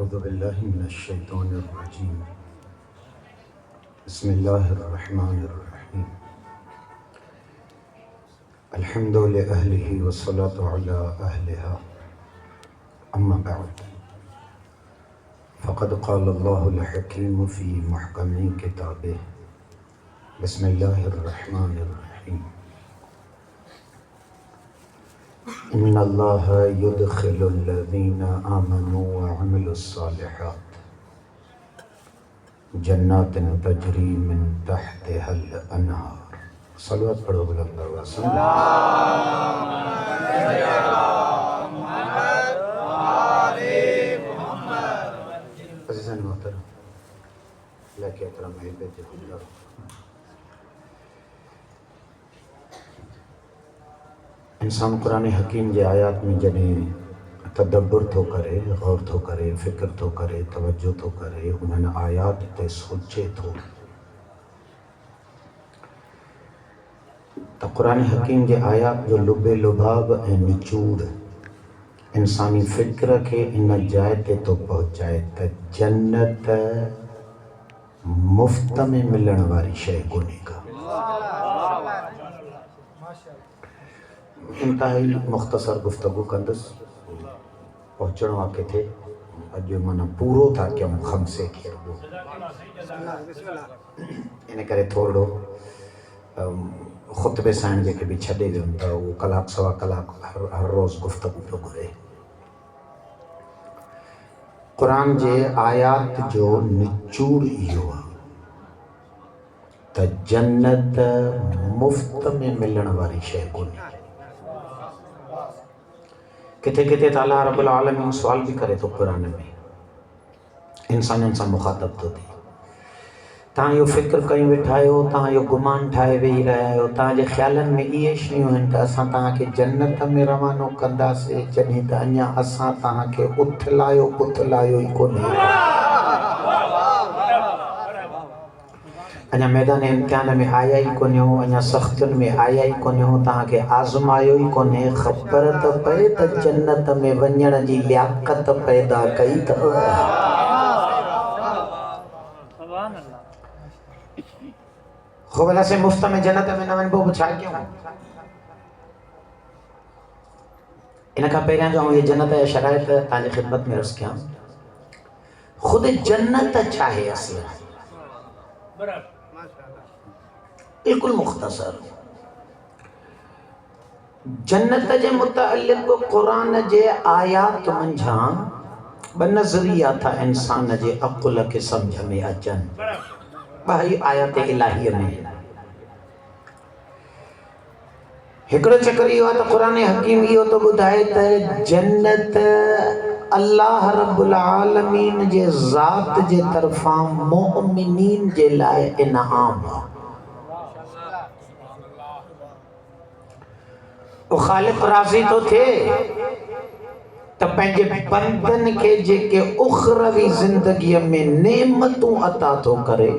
अऊज़ु बिल्लाहि मिनश शैतानिर रजीम। बिस्मिल्लाहिर रहमानिर रहीम। अल्हम्दु लिअहलिही वस्सलातु अला अहलिहा। अम्मा बअद। फ़क़द क़ालल्लाहुल हकीम फ़ी मुहकमि किताबिह। बिस्मिल्लाहिर रहमानिर रहीम। इन्नल्लाहा युदखिलुल्लज़ीना आमनू व अमिलुस्सालिहात जन्नातिन तजरी मिन तहतिहल अनहार। सलवत पढ़ो बुलंद आवाज़ से। अज़ीज़ान मोहतरम, लेके एहतराम महल जो इंसान कुरान हकीम जे आयात में जॾहिं तदब्बुर थो करे, गौर थो करे, फ़िक्र थो करे, तवज्जो थो करे, उन्हनि आयात ते सोचे थो त कुरान हकीम जे आयात जो लुबे लुभाब ऐं निचूड़ इंसानी फ़िक्र खे इन जाइ ते थो पहुचाए त जन्नत मुफ़्त में मिलण वारी शइ कोन्हे का। इंतहाई मुख़्तसर गुफ्तगू कंदुसि, पहुचणो आहे किथे। अॼु माना पूरो था कयूं ख़म्से खे, इन करे थोरो ख़ुतबे साइण जेके बि छॾे वियुमि त उहो कलाक सवा कलाक हर रोज़ गुफ्तगू पियो घुरे। क़ुरान जे आयात जो निचूड़ इहो आहे त जन्नत मुफ़्त में मिलण वारी शइ कोन्हे। किथे किथे त अल्लाह रब्बुल आलमीन सुवाल भी करे तो कुरान में, इंसाननि सां मुखातब तो थिए। तव्हां इहो फ़िक्र कई वेठा आहियो, तव्हां इहो गुमान ठाहे वेही रहिया आहियो, तव्हांजे ख़्यालनि में इहे शयूं आहिनि त असां तव्हांखे जन्नत में रवानो कंदासीं, जॾहिं त अञा असां तव्हांखे उथलायो पुथलायो ई कोन्हे। अञा मैदान इम्तिहान में आया ई कोन्हे, अञा सख़्तियुनि में आया ई कोन्हे, तव्हांखे आज़मायो ई कोन्हे। ख़बर त पए त जन्नत में वञण जी लियाक़त पैदा कई अथव। ख़ूब भला से मुफ़्त में जन्नत में न वञिबो, छा कयूं? इन खां पहिरियां जो ये जन्नत जा शराइत तव्हांजी ख़िदमत में अर्ज़ कयां। ख़ुद जन्नत छा आहे असल? बिल्कुल मुख़्तसर जन्नत जे मुतअल्लिक़ क़ुरान जे आयात मंझां ब नज़रिया था इंसान जे अक़ुल खे सम्झ में अचनि। भाई आयात इलाहीअ में हिकिड़ो चक्कर इहो आहे त क़ुरान हकीम इहो तो ॿुधाए त जन्नत अल्लाह रब्बुल आलमीन जे ज़ात जे तरफ़ां मोमिनीन जे लाइ इनाम आहे। ख़ालिक़ राज़ी तो थिए त पंहिंजे बंदनि खे जेके उख़रवी ज़िंदगीअ में नेमतूं अता थो करे,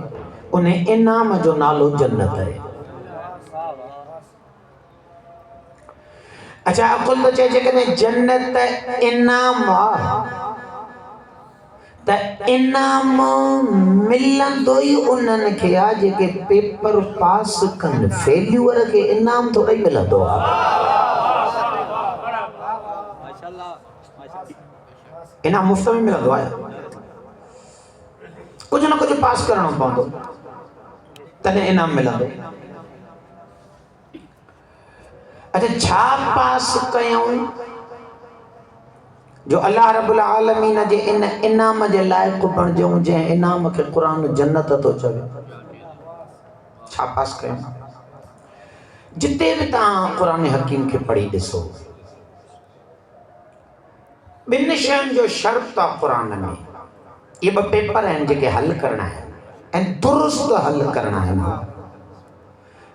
उन इनाम जो नालो जन्नत है। अच्छा, अकुल तो चए जेकॾहिं जन्नत इनाम आहे त इनाम मिलंदो ई उन्हनि खे आहे जेके पेपर पास कनि। फेल्यूअर खे इनाम थोड़ई मिलंदो आहे। इनाम मुफ़्त में मिलंदो आहे, कुछ न कुछ पास करणो पवंदो तॾहिं इनाम मिलंदो। अच्छा, छा पास कयूं जो अल्लाह रब्बुल आलमीन जे इन इनाम जे लाइक़ बणिजूं, जंहिं इनाम खे क़ुरान जन्नत तो चवे? छा पास कयूं? जिते भी तव्हां क़ुरान हकीम खे पढ़ी ॾिसो, ॿिनि शयुनि जो शर्त आहे क़ुरान में। ये ॿ पेपर आहिनि जेके हल करणा आहिनि ऐं दुरुस्त हल करणा आहिनि।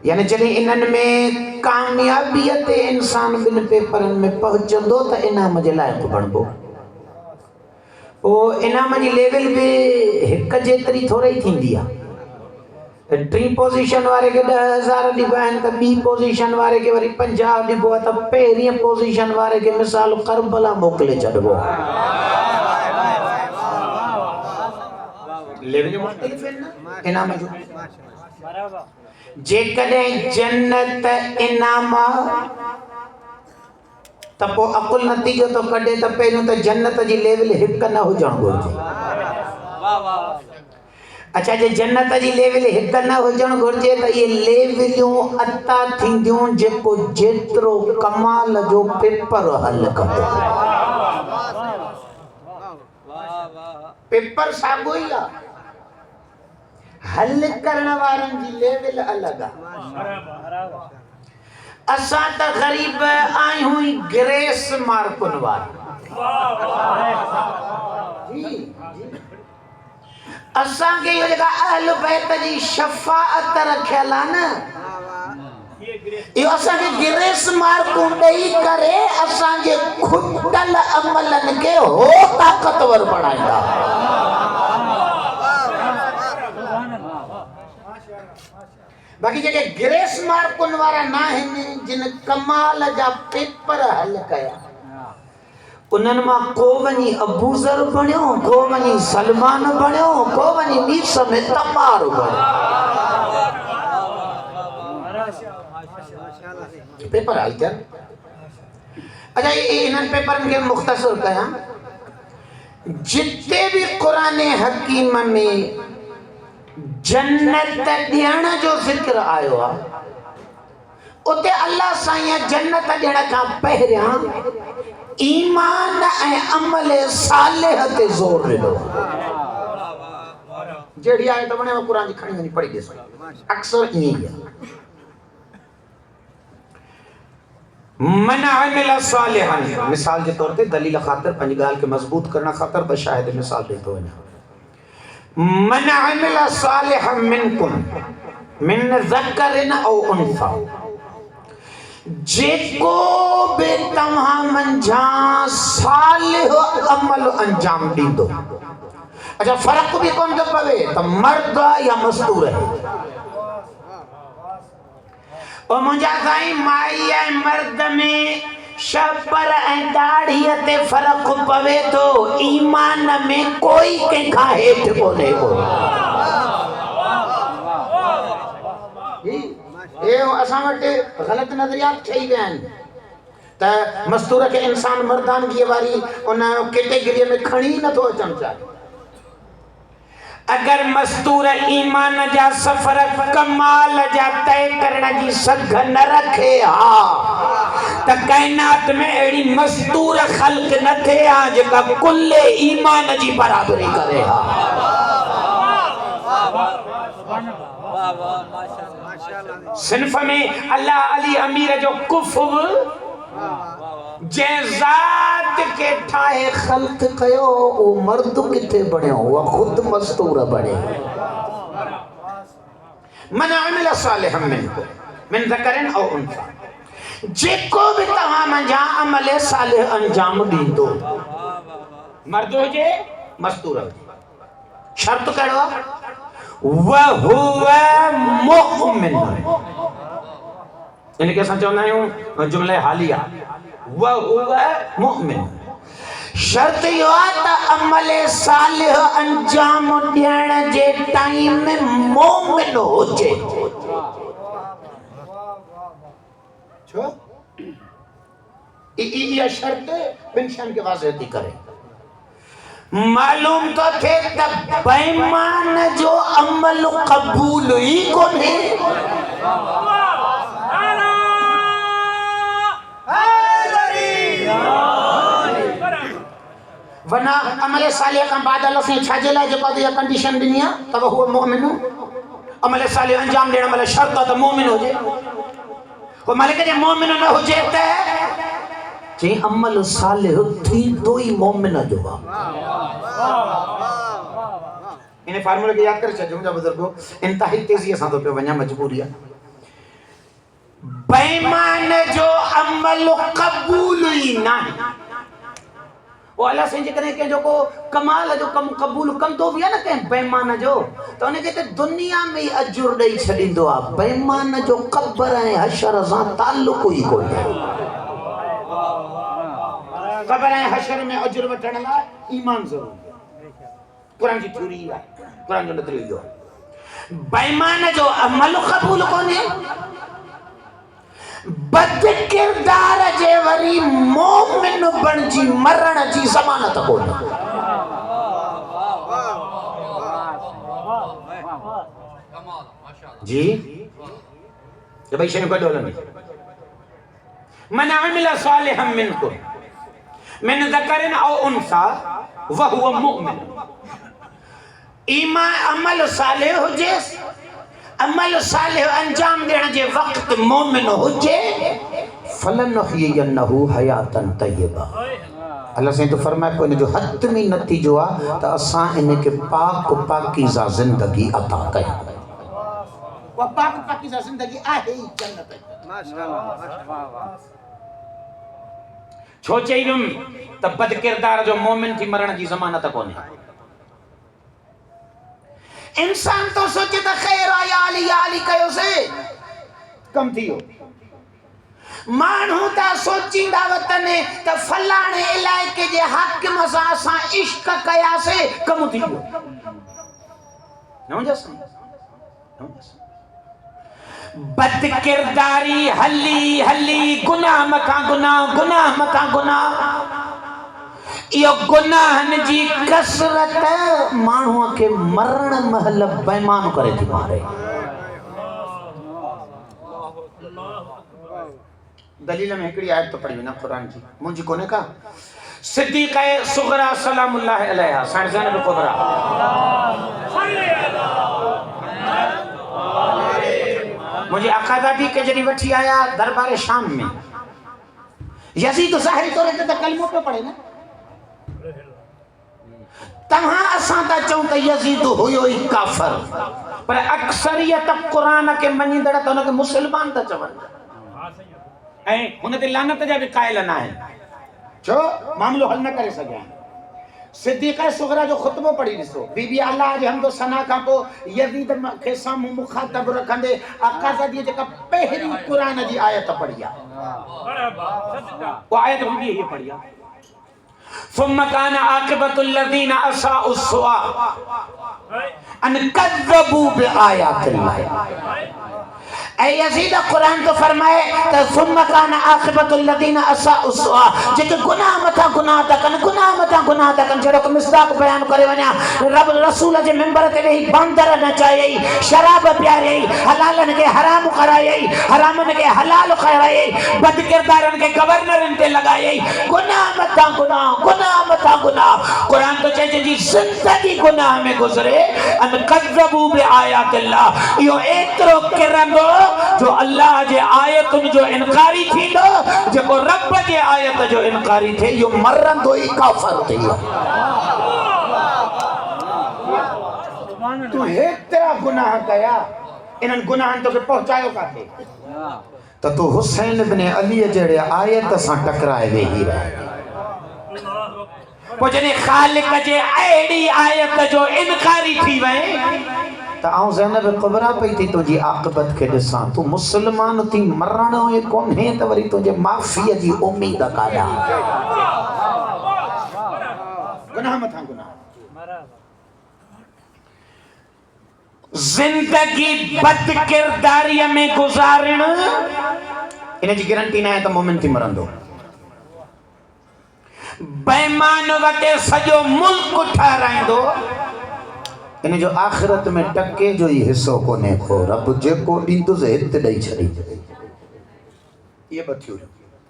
यानी जॾहिं इन्हनि में कामयाबीअ ते इंसान ॿिनि पेपरनि में पहुचंदो त इनाम जे लाइक़ बणिबो। पोइ इनाम जी लेवल बि हिक जेतिरी थोरी थींदी आहे। टी पोज़ीशन वारे खे 10,000 ॾिबा आहिनि त ॿी पोज़ीशन वारे खे वरी 50 ॾिबो आहे, त पहिरीं पोज़ीशन वारे खे मिसाल करबला मोकिले छॾिबो। लेवल मुख्तलिफ है ना इनाम जो जेकॾहिं जन्नत इनाम त पोइ अकुल नतीजो तो कढे त पहिरियों त जन्नत जी लेवल हिक न हुजण घुरिजे। अच्छा जे जन्नत जी लेवल हिक न हुजण घुरिजे त ये लेवलियूं अता थींदियूं जेको जेतिरो कमाल जो पेपर हल कंदो। पेपर साॻियो ई आहे, हल करण वारनि जी लेवल अलॻि आहे। असां त ग़रीब आहियूं ग्रेस मार्कुनि वारा। असांखे इहो जेका अहल बैत जी शफ़ाअत रखियल आहे न, इहो असांखे ग्रेस मार्कूं ॾेई करे असांजे खुटल अमलनि खे हो ताक़तवर बणाईंदा। बाक़ी जेके ग्रेस मार्कुनि वारा न आहिनि, जिन कमाल जा पेपर हल कया, उन्हनि मां को वञी अबूज़र बणियो, को वञी सलमान बणियो, को वञी मीस में तमार बणियो। पेपर हल थियनि। अच्छा इन्हनि पेपरनि खे मुख़्तसर कयां, जिते भी कुरान हकीम में जन्नत ॾियण जो ज़िक्र आयो आहे, उते अल्लाह साईं जन्नत ॾियण खां पहिरियां ईमान ऐं अमल सालिह ते ज़ोर ॾिनो। जहिड़ी आहे त वणे क़ुरान जी खणी वञी पढ़ी ॾिसो, अक्सर ईअं ई आहे। मन अमिल सालिहन, मिसाल जे तौर ते दलील ख़ातिर पंहिंजी ॻाल्हि खे मज़बूत करण ख़ातिर ॿ शाहिद मिसाल ॾेई थो वञा। मन अमिल सालिहन मिनकुम मिन ज़करिन औ उन्सा, जेको बि तव्हां मंझां सालिह अमल अंजाम ॾींदो। अच्छा फ़र्क़ बि कोन थो पवे त मर्द या मस्तूर आहे। और मुंहिंजा साईं माई ऐं मर्द में शपर ऐं दाढ़ीअ ते फ़र्क़ पवे थो, ईमान में कोई कंहिंखां हेठि कोन्हे को। असां वटि ग़लति नज़रियात ठही विया आहिनि त मस्तूर खे इंसान मर्दानगीअ वारी उन कैटेगरीअ में खणी नथो अचणु चाहे। अगर मस्तूर ईमान जा सफ़र कमाल जा तय करण जी सघ न रखे हा त काइनात में अहिड़ी मस्तूर ख़ल्क़ न थे हा जेका कुल्ले ईमान जी बराबरी करे हा। सिन्फ में अल्लाह अली अमीर जो कुफ़्व जंहिं ज़ात खे ठाहे ख़ल्क़ कयो, वो मर्द किथे बणियो, वो खुद मस्तूर बणे। मन अमिल सालिहन मिनकुम मिन ज़करिन औ उन्सा, जेको भी तव्हां मंझां अमल सालिह अंजाम ॾींदो, मर्द हुजे मस्तूर हुजे, शर्त कहिड़ो आहे? वहुवा मुमिन, इनके असां चवंदा आहियूं जुमले हालिया, वहुवा मुमिन। शर्त इहो आहे त अमल सालिह अंजाम ॾियण जे टाइम में मोमिन हुजे। छो? इहा शर्त ॿिनि शयुनि खे वाज़िह थी करे। मालूम तो थे त बेईमान जो अमल कबूल ही कोन्हे। वना अमल सालिह खां बाद अल्लाह से छाजे लाइ जेको इहा कंडीशन ॾिनी आहे त उहो मोमिन, अमल सालिह अंजाम ॾियण महिल शर्त आहे त मोमिन हुजे। पोइ मालिक जे मोमिन न हुजे त चई अमल सालिह थींदो ई मोमिन जो आहे। इन फार्मूले खे यादि करे छॾियो मुंहिंजा बुज़ुर्गो, इंतहाई तेज़ीअ सां थो पियो वञा, मजबूरी आहे। बेईमान जो अमल क़बूल ई न आहे। वो अल्लाह साईं जेकॾहिं कंहिंजो को कमाल जो कमु क़बूल कंदो बि आहे न कंहिं बेईमान जो, त उनखे त दुनिया में ई अजुर ॾेई छॾींदो आहे। बेईमान जो क़ब्र ऐं हशर सां ताल्लुक़ ई कोन्हे। क़ब्र ऐं हशर में अजुर वठण लाइ ईमान ज़रूरी आहे। कुरान जी थ्योरी है, कुरान जो नज़रियो बेईमान जो अमल क़बूल कोने, बद किरदार जे वरी मोमिन बणजी मरण जी ज़मानत कोने। जी ये भाई शयूं कढो हलंदी। मन अमिल सालिहम मिनकुम मिन ज़करिन औ उन्सा व हुवा मुमिन। ईमान अमल सालिह हुजे, अमल सालिह अंजाम ॾियण जे वक़्त मोमिन हुजे, फलनुहयियन्नहु हयातन तय्यबा। अल्लाह से तो फरमाए को इन जो हतमी नतीजो आ त असां इनके पाक पाकीज़ा ज़िंदगी अता कयूं। वा पाक पाकीज़ा ज़िंदगी आहे ई जन्नत। माशाअल्लाह। छो चईम त बद किरदार जो मोमिन थी मरण जी ज़मानत कोन्हे। इंसान तो सोचे त खैर या अली कयो से कम थियो। माण्हू ता सोचींदा वतने त फलाणे इलाइके जे हाकिम सां असां इश्क कयासे कम थी वियो। न जस बद किरदारी हली हली गुनाह मथा गुनाह, गुनाह मथा गुनाह, यो गुनाहन जी कसरत माण्हूअ खे मरण महल बेईमान करे थी मारे। दलील में हिकड़ी आयत तो पढ़ी ना कुरान जी, मुंहिंजी कोने का सिद्दीक़ा सुगरा सलामुल्लाह अलैहा साईं ज़ैनब कुबरा मुझे अकादादी के जरी वठी आया दरबार शाम में। यजीद ज़ाहिरी तौर ते कलमो पे पढ़े ना, तव्हां असां ता चऊं त यजीद हुयो ई काफिर, पर अक्सरियत कुरान के मञींदड़ त उनखे मुसलमान था चवनि ऐं हुन ते लानत जा भी कायल न आहिनि। छो मामलो हल न करे सघिया। सिद्दीक़ा सुगरा जो खुतबो पढ़ी ॾिसो। बीबी अल्लाह जे हमदो सना खां पोइ यज़ीद खे साम्हूं मुखातब रखंदे अकाज़दी जेका पहिरीं कुरान जी आयत पढ़ी आहे, उहा आयत हुनजी ही पढ़ी आहे। ثم كان عاقبة الذين أساءوا السوء أن كذبوا بآيات الله। ऐ यजीद कुरान तो फरमाए त ثم كان عاقبة الذين أساءوا السوء, जेके गुनाह मथा गुनाह था कनि, गुनाह मथा गुनाह था कनि। जहिड़ो मिसदाक बयान करे वञा, रब रसूल जे मिंबर ते वेही बांदर नचायई, शराब पियारई, हलालन के हराम करायई, हरामन के हलाल करायई, बद किरदारन के गवर्नरन ते लगायई। गुनाह मथा गुनाह, गुनाह मथा गुनाह। कुरान तो चए जी जिंदगी गुनाह में गुज़रे। अन कज़्ज़बू बिआयातिल्लाह, इहो एतिरो किरंदो जो अल्लाह जे आयतुनि जो इनकारी थींदो, जेको रब जे आयत जो इनकारी थे यो मरंदो ई काफिर थियो। तू हेतिरा गुनाह कया, इन्हनि गुनाहनि तोखे पहुचायो काथे? त तू हुसैन इब्न अली जहिड़े आयत सां टकराए वेही रहे। पोइ जॾहिं ख़ालिक जे अहिड़ी आयत जो इनकारी थी वए त आउं ज़ैनब कुबरा पई थी तुंहिंजी आक़िबत खे ॾिसां। तू मुसलमान थी मरण ई कोन्हे त वरी तुंहिंजे माफ़ीअ जी उम्मीद काॾा? गुनाह मथां गुनाह। ज़िंदगी बद किरदारीअ में गुज़ारण इन जी गारंटी न आहे त मोमिन थी मरंदो। बेईमान वटे सॼो मुल्क ठाराईंदो, इन जो आख़िरत में टके जो ही हिस्सो कोने को। रब जेको ॾींदुसि हिते ॾेई छॾींदो। ये ॿ थियो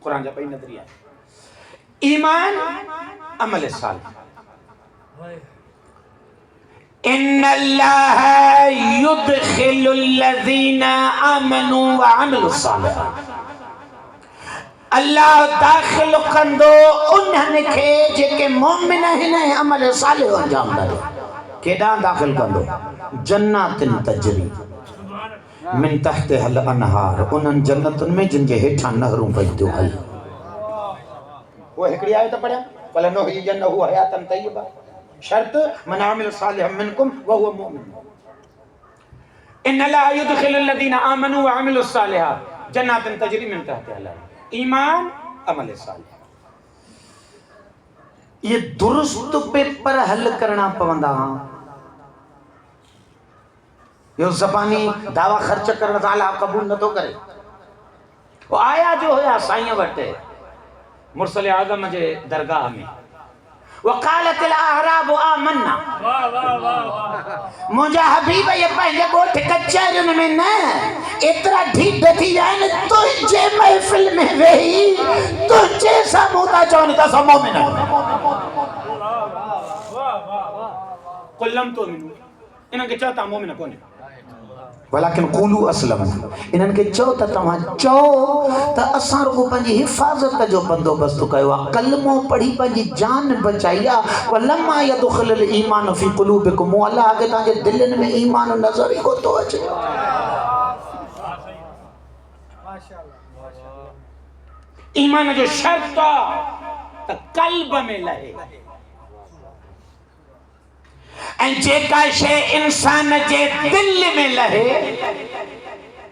कुरान जा ॿई नज़रिया। ईमान अमल सालिह। इन्नल्लाह युदखिलुल लज़ीना आमनू व अमिलुस सालिहात। अल्लाह दाखिल कंदो उन्हनि खे जेके मोमिन आहिनि ऐं अमल सालिह अंजाम ॾींदा। केॾां दाखिल कंदो? जन्नातिन तजरी मिन तहतिहल अनहार, उन्हनि जन्नतुनि में जिन जे हेठां नहरूं पई थियूं हल। वो हिकड़ी आयत पढ़िया, फलनुहयियन्नहु हयातन तय्यबा, शर्त मन आमिल सालिहम मिनकुम व हुवा मुमिन। इन्नल्लाह युदखिलुल लज़ीना आमनू व अमिलुस सालिहात जन्नातिन तजरी मिन तहतिहल अनहार। ईमान अमल सालिह। ये दुरुस्त पेपर हल करना पवंदा। यो ज़बानी दावा खर्च करण सां अल्लाह कबूल नथो करे। वो आया जो हुया साईं वटि मुरसल आज़म जे दरगाह में, वक़ालतिल अहराब आमन्ना, मुंहिंजा हबीब ये पंहिंजे ॻोठ कचहरियुनि में न एतिरा ढीठ थी विया आहिनि, तुंहिंजे महफ़िल में वेही तुंहिंजे साम्हूं था चवनि त असां मोमिन आहियूं। कुल्लम तो मिनू इन्हनि खे चओ था मोमिन कोन्हे, वलाकिन क़ूलू असलम, इन्हनि खे चओ त तव्हां चओ त असां रुगो पंहिंजी हिफ़ाज़त जो बंदोबस्तु कयो आहे, कलमो पढ़ी पंहिंजी जान बचाई आहे। वलम्मा यदखुलल ईमान फी क़ुलूबिकुम, अल्लाह के तव्हांजे दिलनि में ईमान नज़र ई कोन थो अचे। ईमान जो शर्त आहे त क़ल्ब में लहे, ऐं जेका शइ इंसान जे दिल में लहे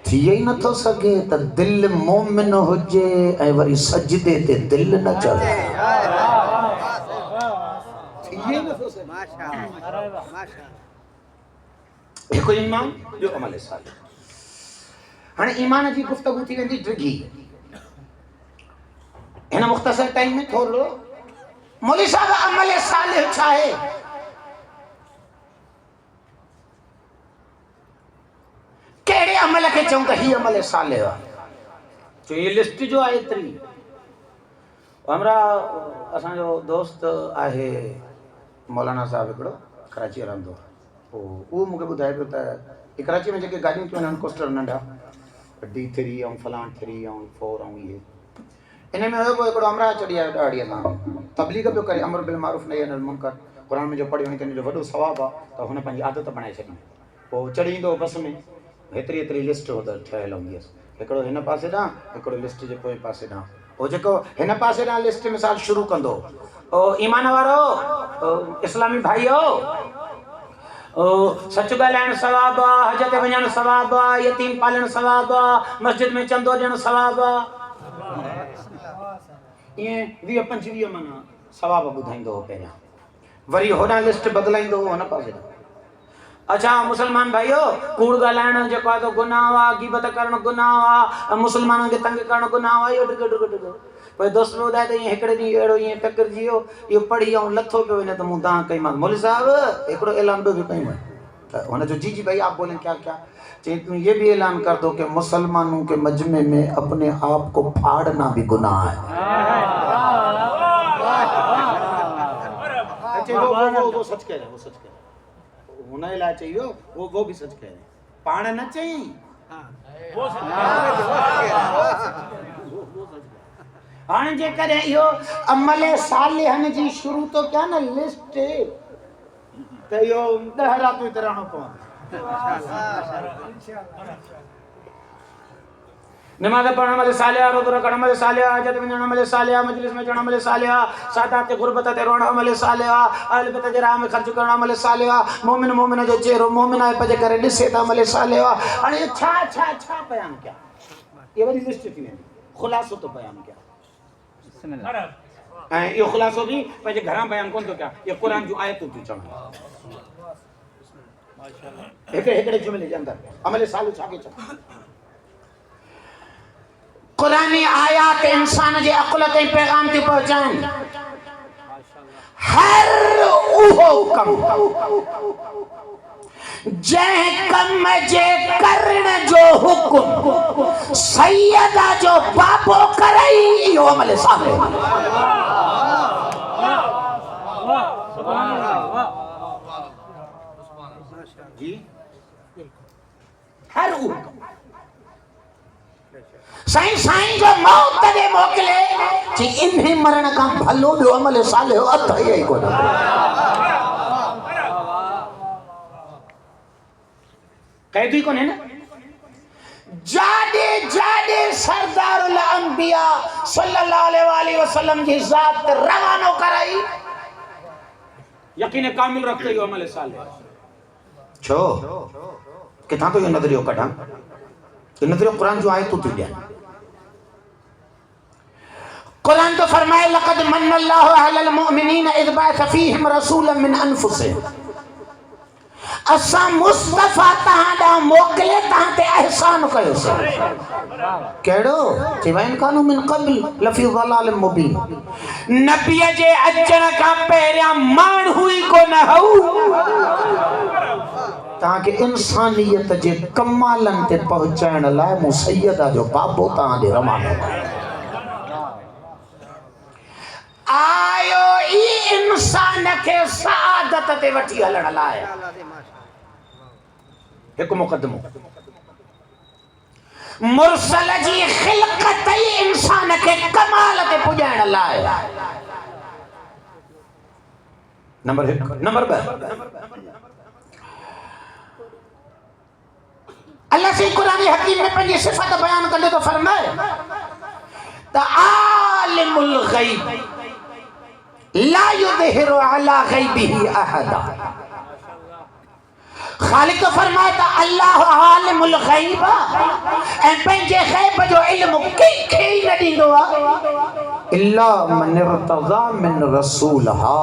थी ई नथो सघे त दिल मोमिन हुजे ऐं वरी सजदे ते दिल न चढ़े। हिकु ईमान, ॿियो अमल सालिह। हाणे ईमान जी गुफ़्तगू थी वेंदी डिघी, हिन मुख़्तसर टाइम में थोरो मौलवी साहब अमल सालिह छा आहे? कहिड़े अमल खे चऊं त ही अमल सालिह आहे? जो ये लिस्ट जो आहे एतिरी। हमरा असांजो दोस्त आहे मौलाना साहब हिकिड़ो, कराची रहंदो आहे, उहो मूंखे ॿुधाए पियो त कराची में जेके गाॾियूं थियूं आहिनि कोस्टर नंढा D3 ऐं फलाण 3 ऐं 4 ऐं इहे, इन में हुयो पोइ हिकिड़ो अमरा चढ़ी आयो ॾाढी सां तबलीग पियो करे, अमर बिल मारूफ नही अनिल मुनकर, क़ुर में जो पढ़ियो वञे जो वॾो सवाबु आहे, त हुन पंहिंजी आदत बणाए छॾी। पोइ चढ़ी ईंदो बस में, हेतिरी लिस्ट ठहियल हूंदी हुअसि, हिकिड़ो हिन पासे ॾांहुं, हिकिड़ो लिस्ट जे पोइ पासे ॾांहुं। पोइ जेको हिन पासे ॾांहुं लिस्ट मिसाल शुरू कंदो, ईमान वारो इस्लामी भाइयो, सच ॻाल्हाइणु सवाबु आहे, हज ते वञणु सवाबु आहे, यतीम पालणु सवाबु आहे, मस्जिद में चंदो ॾियणु सवाबु आहे, ईअं 20-25 माना सवाबु ॿुधाईंदो हो पहिरियां, वरी होॾां लिस्ट बदिलाईंदो हो हुन पासे। अच्छा मुसलमान भाइयो, कूड़ ॻाल्हाइणु जेको आहे त गुनाह आहे, गीबत करणु गुनाह आहे, मुसलमाननि खे तंग करणु गुनाह आहे, इहो डिघो। पोइ दोस्त में ॿुधाए त ईअं हिकिड़े ॾींहुं अहिड़ो ईअं टकरिजी वियो, इहो पढ़ी ऐं लथो पियो वञे त मूं दां कईमांसि, मौलवी साहब हिकिड़ो ऐलान ॿियो बि कयूं त हुनजो जी भाई आप बोलें क्या क्या, चई तूं ये भी ऐलान कर दो कि मुसलमानों के मजमे में अपने आप को फाड़ना भी गुनाह है। वो सच कह रहे, वो सच कह रहे, हुन लाइ चयो वो भी सच कह रहे, पाण न चई वो सच हाणे जेकॾहिं इहो अमल सालिहनि जी शुरू तो कया न लिस्ट, त इहो 10 रातूं हिते रहणो पवंदो। नमाज़ पढ़ण अमल सालिह, रोज़ो रखण अमल सालिह, हज ते वञण अमल सालिह, मजलिस में अचण अमल सालिह, सादात ते गुरबत ते रोअण अमल सालिह, अहल बैत जे राह में ख़र्च करण अमल सालिह, मोमिन जो चेहरो मोमिना पजे करे ॾिसे त अमल सालिह। हाणे छा छा छा बयान कया, ये वरी लिस्ट थी वेंदी, ख़ुलासो तो बयान कया, ऐं इहो ख़ुलासो बि पंहिंजे घरां बयान कोन थो कया, ये क़ुर जूं आयतूं थी चवनि हिकिड़े जुमिले जे अंदरि अमल सालिह छा खे चवनि। कुरानी आयात इंसान जे अक़ल ताईं पैगाम थी पहुचाइनि। हर उहो कम जंहिं कम जे करण जो हुकुम सैयदा जो बाबो करई, इहो अमल सालिह। जी हर उहो साईं जो मौत दे मोकले कि इन्हें मरण का भलो ॿियो अमल सालिह अथ ई कोन। कैदी कोन है ना, जाडे सरदारुल अंबिया सल्लल्लाहु अलैहि वसल्लम जी ज़ात रवानो कराई, यकीन कामिल रखते हो अमल सालिह। छो किथां तो ये नजरियो कढां, ये नजरियो कुरान जो आयतूं थी ॾियनि। कुरान तो फरमाए लक़द मन्नल्लाहु अलल मुमिनीन इज़ बअस फ़ीहिम रसूलन मिन अनफुसिहिम। असां मुस्तफ़ा तहां ॾांहुं मोकिले तहां ते एहसान कयो से। कहिड़ो चवनि कानू मिन क़ब्ल लफ़ी ज़लाल मुबीन। नबीअ जे अचण खां पहिरियां माण्हू ई कोन हू तहांखे इंसानियत जे कमालनि ते पहुचाइण लाइ मूं सैयदा जो बाबो तहां ॾे रवानो आयो ई इंसान खे सआदत ते वठी हलण लाइ। हिकु मुक़दमो मुरसल जी ख़िलक़त ई इंसान खे कमाल ते पुॼाइण लाइ। नंबर 1। नंबर 2 अल्लाह से कुरान हकीम में पंहिंजी सिफ़त बयान कंदे तो फरमाए त आलिमुल ग़ैब ला युज़हिरु अला ग़ैबिही अहदा। खालिक तो फरमाए त अल्लाह आलिमुल ग़ैब ऐं पंहिंजे ग़ैब जो इल्म कंहिंखे ई न ॾींदो आहे इल्ला मन इर्तज़ा मिन रसूल। हा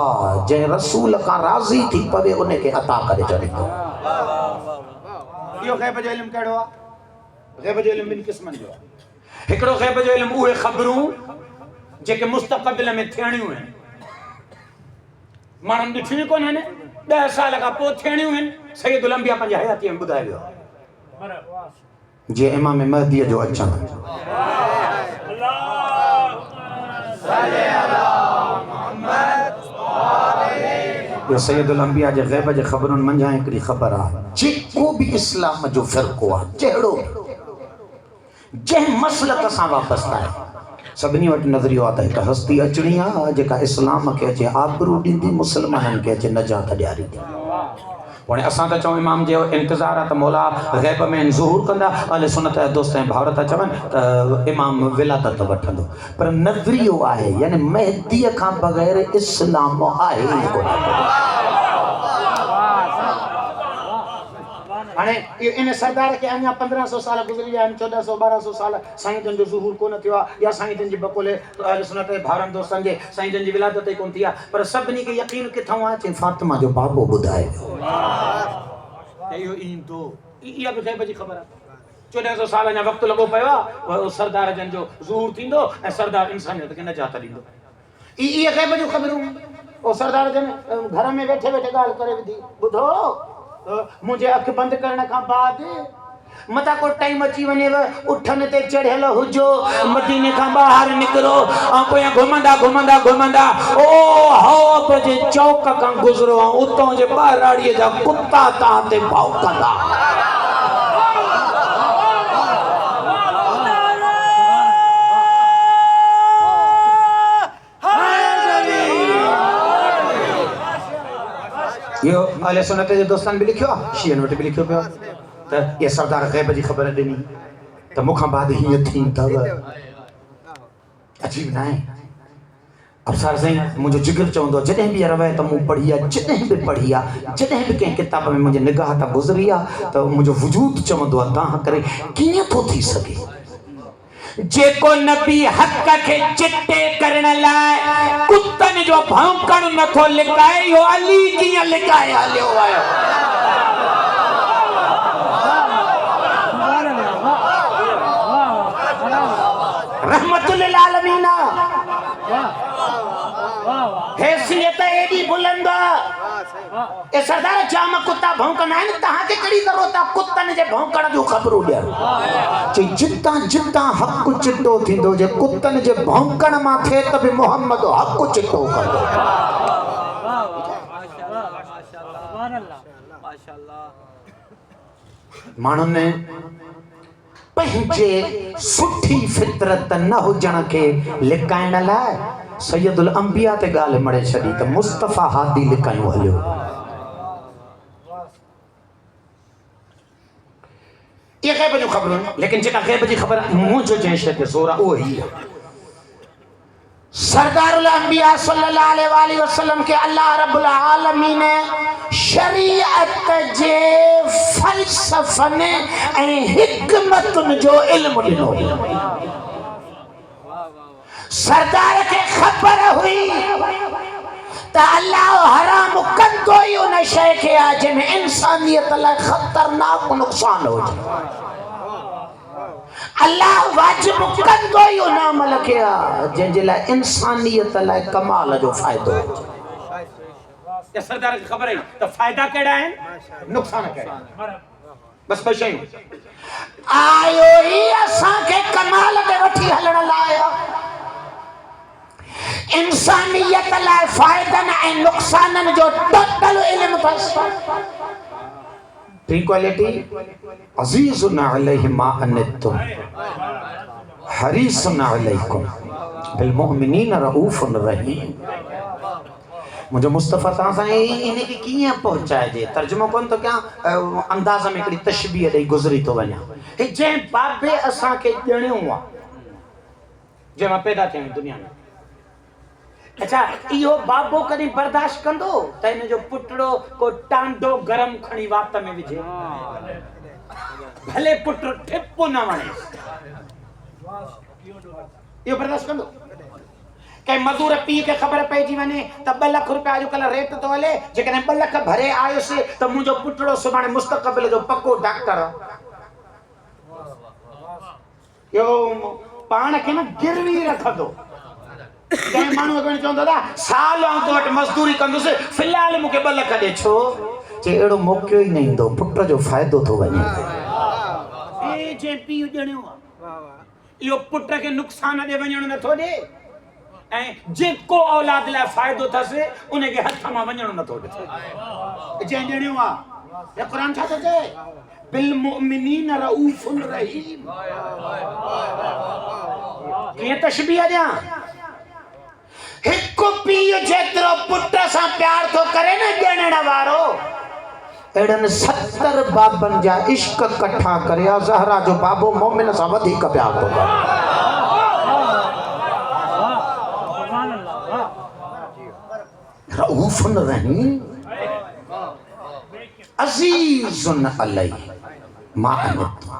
जंहिं रसूल खां राज़ी थी पवे उनखे अता करे छॾींदो। इहो ग़ैब जो इल्म कहिड़ो आहे? ग़ैब जो इल्म ॿिनि क़िस्मनि जो आहे। हिकिड़ो ग़ैब जो इल्म उहे ख़बरूं जेके मुस्तक़बिल में थियणियूं आहिनि, माण्हुनि ॾिठियूं कोन आहिनि, 10 साल खां पोइ थियणियूं आहिनि। सैयदुल अंबिया पंहिंजे हयातीअ में ॿुधाए वियो जीअं इमाम महदीअ जो अचणु। इहो सैयदुल अंबिया जे ग़ैब जे ख़बरुनि मंझां हिकिड़ी ख़बर आहे। जेको बि इस्लाम जो फ़िरक़ो आहे, जहिड़ो जंहिं मसलक सां वाबस्ता आहे, सभिनी वटि नज़रियो आहे त हिकु हस्ती अचणी आहे जेका इस्लाम खे अचे आबरू ॾींदी, मुस्लमाननि खे अचे नजात ॾियारींदी। हाणे असां त चऊं इमाम जो इंतज़ारु आहे त मौला ग़ैब में ज़ुहूर कंदा, अहले सुन्नत जा दोस्त ऐं भाउर था चवनि त इमाम विलादत वठंदो, पर नज़रियो आहे यानी महदीअ खां बग़ैर इस्लाम आहे ई कोन। हाणे इन सरदार के अञा 1500 साल गुज़री विया आहिनि, 1400 1200 साल साईं जन जो ज़ुहूर कोन थियो आहे, या साईं जन जी बकोले अहले सुन्नत जे भाउरनि दोस्तनि जे साईं जन जी विलादत ई कोन थी आहे, पर सभिनी खे यकीन किथां आहे? चई फातिमा जो बाबो ॿुधाए इहो ईंदो। इहा बि ग़ैब जी ख़बर आहे। 1400 साल अञा वक़्तु लॻो पियो आहे, सरदार जन जो ज़ुहूर थींदो ऐं सरदार इंसानियत खे नजात ॾींदो। इहे ग़ैब जूं ख़बरूं। ओ सरदार जन घर में वेठे वेठे ॻाल्हि करे विधी, ॿुधो मुझे अख बंद करने का बाद मता को टाइम अची वनेव, उठन ते चढ़ियल हुजो, मदीने का बाहर निकरो ऐं कोई घुमंदा घुमंदा घुमंदा ओ हौब जे चौक खां गुज़रो, उतों जे ॿाराड़ीअ जा कुत्ता तव्हां ते भौंकंदा। यो अहले सुन्नत जे दोस्तनि बि लिखियो आहे, शियनि वटि बि लिखियो पियो त इहे सरदार ग़ैब जी ख़बर ॾिनी त मूंखां बाद हीअं थींदव। अजीब न आहे? अफ़सार साईं मुंहिंजो जिगर चवंदो आहे जॾहिं बि रवायत मूं पढ़ी आहे, जॾहिं बि पढ़ी आहे, जॾहिं बि कंहिं किताब में मुंहिंजे निगाह तां गुज़री आहे त मुंहिंजो वजूद चवंदो आहे तव्हां करे कीअं थो थी सघे जेको नबी हक़ खे चिट्टे करण लाइ कुत्तनि जो भौंकण नथो लिकाए, इहो अली कीअं लिकाए हलियो आयो। रहमतुल लिल आलमीन हैसियत एडी बुलंद ए सरदार जाम कुत्ता भौंकना आहिनि, तव्हांखे कहिड़ी ज़रूरत आहे कुत्तनि जे भौंकण जूं ख़बरूं ॾियण। चई जितां जितां हक़ चिट्टो थींदो, जे कुत्तनि जे भौंकण मां थिए त बि मोहम्मद हक़ चिट्टो कंदो। माण्हुनि पंहिंजे सुठी फितरत न हुजण खे लिकाइण लाइ सैयदुल अंबिया ते ॻाल्हि मड़े छॾी त मुस्तफ़ा हादी लिकायूं हलियो। ये ग़ैब जो ख़बरूं, लेकिन जेका ग़ैब जी ख़बर मुंहिंजो जंहिं शइ ते ज़ोर आहे उहो ई आहे सरदारुल अंबिया सल्लल्लाहु अलैहि वसल्लम के अल्लाह रब्बुल आलमीन शरीयत जे फ़लसफ़नि ऐं हिकमतुनि जो इल्मु ॾिनो। सरदार के खबर हुई त अल्लाह हराम कंदो ही उन शइ खे आहे जंहिंमें इंसानियत लाइ ख़तरनाक नुक़सान हुजे। अल्लाह वाजिब कंदो ही उन अमल खे आहे जंहिंजे लाइ इंसानियत लाइ कमाल जो फ़ाइदो हुजे। सरदार खे ख़बर है त फ़ाइदा कहिड़ा आहिनि, नुक़सान कहिड़ा आहिनि। बस ॿ शयूं आयो ही असांखे कमाल ते वठी हलण लाइ, इंसानियत लाइ फ़ाइदनि ऐं नुक़साननि जो टोटल इल्मु अथसि। टी क्वालिटी अज़ीज़ुन अलैहि मा अनित्तुम हरीसुन अलैकुम बिल मुमिनीन रऊफ़ुन रहीम। मुझे मुस्तफ़ा तव्हां सां इनखे कीअं पहुचाइजे, तर्जुमो कोन थो कयां, अंदाज़ में हिकिड़ी तशबीह ॾेई गुज़री थो वञा। जंहिं बाबे असांखे ॼणियो आहे, जंहिं मां पैदा थिया आहियूं दुनिया में, अच्छा इहो बाबो कॾहिं बर्दाश्त कंदो त हिन जो पुटड़ो को टांडो गरम खणी वात में विझे? भले पुट ठिपो न वणे, इहो बर्दाश्त कंदो? कंहिं मज़दूर पीउ खे ख़बर पइजी वञे त 2 लाख रुपया अॼुकल्ह रेट थो हले, जेकॾहिं 2 लाख भरे आयुसि त मुंहिंजो पुटड़ो सुभाणे मुस्तक़बिल जो पको डॉक्टर, इहो पाण खे न गिरवी रखंदो। कंहिं माण्हू अॻु में चवंदो दादा साल आउं तो वटि मज़दूरी कंदुसि, फ़िलहाल मूंखे 2 लाख ॾे। छो? जे अहिड़ो मौक़ो ई न ईंदो, पुट जो फ़ाइदो थो वञे। जंहिं पीउ ॼणियो आहे इहो पुट खे नुक़सान ॾे वञणु नथो ॾे, ऐं जेको औलाद लाइ फ़ाइदो अथसि उनखे हथ मां वञणु नथो ॾे। जंहिं ॼणियो आहे, क़ुरान छा थो चए? बिल मुमिनीन रऊफ़ुन रहीम। कीअं तशबीह ॾियां? हिकु पीउ जेतिरो पुट सां प्यार थो करे न ॼणण वारो, अहिड़नि 70 बाबनि जा इश्क कठा करे ज़हरा जो बाबो मोमिन सां वधीक प्यार थो करे। रऊफ़ुन रहीम अज़ीज़ुन अलैहि मा अनित्तुम।